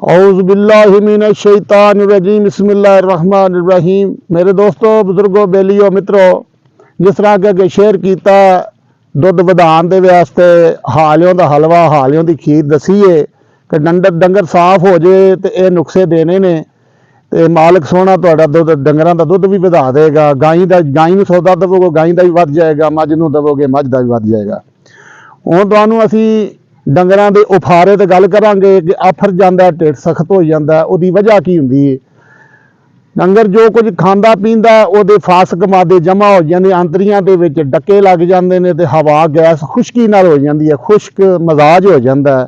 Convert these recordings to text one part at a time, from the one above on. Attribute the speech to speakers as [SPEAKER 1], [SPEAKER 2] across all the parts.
[SPEAKER 1] औज़ुबिल्लाहिमिनश्शैतानिर्रजीम बिस्मिल्लाहिर्रहमानिर्रहीम। मेरे दोस्तों, बुजुर्गों, बेलियों, मित्रों, जिस तरह के अगे शेयर किया दुध वधान दे वास्ते हालियों का हलवा हालियों की खीर दसी है कि डंगर साफ हो जाए तो यह नुस्खे देने ने ते मालिक सोहना तुहाडा दुध डंगरां दा दुध भी वधा देगा। गाई नूं सौदा दवोगे गाई का भी वध जाएगा, मझ नूं दवोगे मझ का भी वध जाएगा। हुण तुहानूं असीं डंगरां दे उफारे ते गल करांगे कि आफर जांदा ढिड सख्त हो जाता, उहदी वजह की हुंदी है। डंगर जो कुछ खांदा पींदा उहदे फासक मादे जमा हो जाते, आंतरियां दे विच डके लग जाते हैं तो हवा गैस खुश्की नाल हो जाती है, खुश्क मजाज हो जाता है।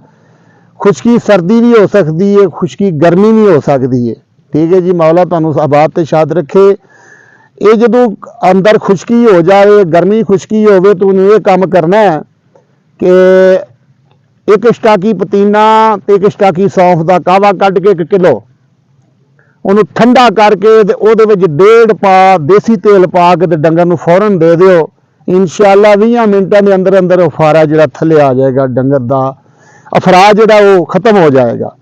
[SPEAKER 1] खुश्की सर्दी भी हो सकती है, खुश्की गर्मी भी हो सकती है। ठीक है जी, मौला तुहानूं आबाद ते शाद रखे। ये जदों अंदर खुश्की हो जाए, गर्मी खुश्की होवे तो उन्हें यह काम करना है कि एक स्टाकी पतीना ते एक स्टाकी सौंफ का कावा कढ़ के 1 किलो उन्होंने ठंडा करके वो डेढ़ पा देसी तेल पा के डंगर नूं फौरन दे दिओ। इंशाअल्लाह 20 मिनटों के अंदर अंदर उफारा जिहड़ा थले आ जाएगा, डंगर का अफरा जिहड़ा वो खत्म हो जाएगा।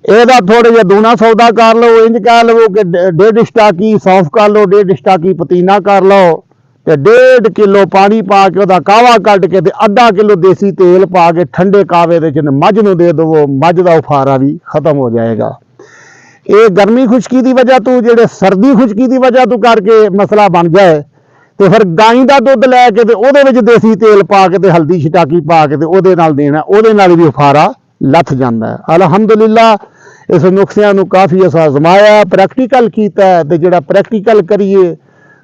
[SPEAKER 1] ਇਹਦਾ थोड़ा जिहा दूना सौदा कर लो, इंज कह लो कि 1.5 स्टाकी सौंफ कर लो, 1.5 स्टाकी पतीना कर लो तो 1.5 किलो पानी पा के वह कावा कढ़ के आधा किलो देसी तेल पा के ठंडे कावे दे मझ नूं दे दो, मझ का उफारा भी खत्म हो जाएगा। ये गर्मी खुश्की की वजह तो जेडे सर्दी खुश्की की वजह तो करके मसला बन जाए तो फिर गाई का दुध लैके वो देसी तेल पा के हल्दी छटाकी पा के वो देना, वो भी उफारा लथ जाता है। अलहमदुलिल्लाह इस नुस्खिਆਂ ਨੂੰ काफ़ी अस आजमाया, प्रैक्टिकल किया तो जो प्रैक्टिकल करिए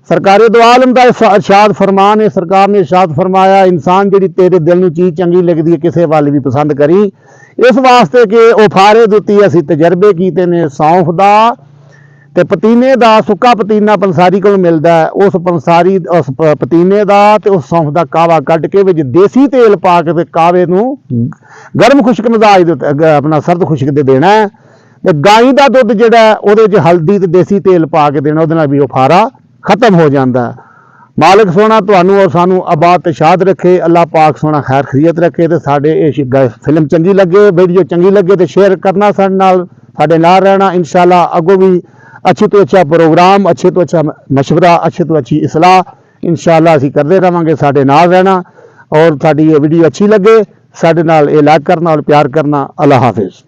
[SPEAKER 1] सरकार दो आलम का इरशाद फरमान है। सरकार ने इरशाद फरमाया, इंसान जी तेरे दिल में चीज़ चंगी लगती है किसी वाल भी पसंद करी। इस वास्ते कि उफारे दुती असी तजर्बे किए ने सौंफ का ते पतीने का। सुक्का पतीना पंसारी को मिलता है, उस पंसारी उस पतीने का तो उस सौंफ का कावा कढ़ के विच देसी तेल पा के कावे नूं गर्म खुश्क मिजाज अपना सर्द खुश्क दे देना है। तो गाई का दुध जिहड़ा वो हल्दी तो देसी तेल पा के देना, उहदे नाल भी उफारा खत्म हो जाता है। मालिक सोहना तुहानूं और सानूं आबाद ते शाद रखे। अल्लाह पाक सोहना खैर खैरियत रखे। तो साडे फिल्म चंगी लगे, वीडियो चंगी लगे तो शेयर करना, साडे नाल रहना। इंशाअल्लाह अगों भी अच्छे तो अच्छा प्रोग्राम, अच्छे तो अच्छा मशवरा, अच्छे तो अच्छी इसलाह इंशाअल्लाह असीं करते रहांगे। साडे नाल रहना और साडी ये वीडियो अच्छी लगे साडे नाल लाइक करना और प्यार करना। अल्लाह हाफिज़।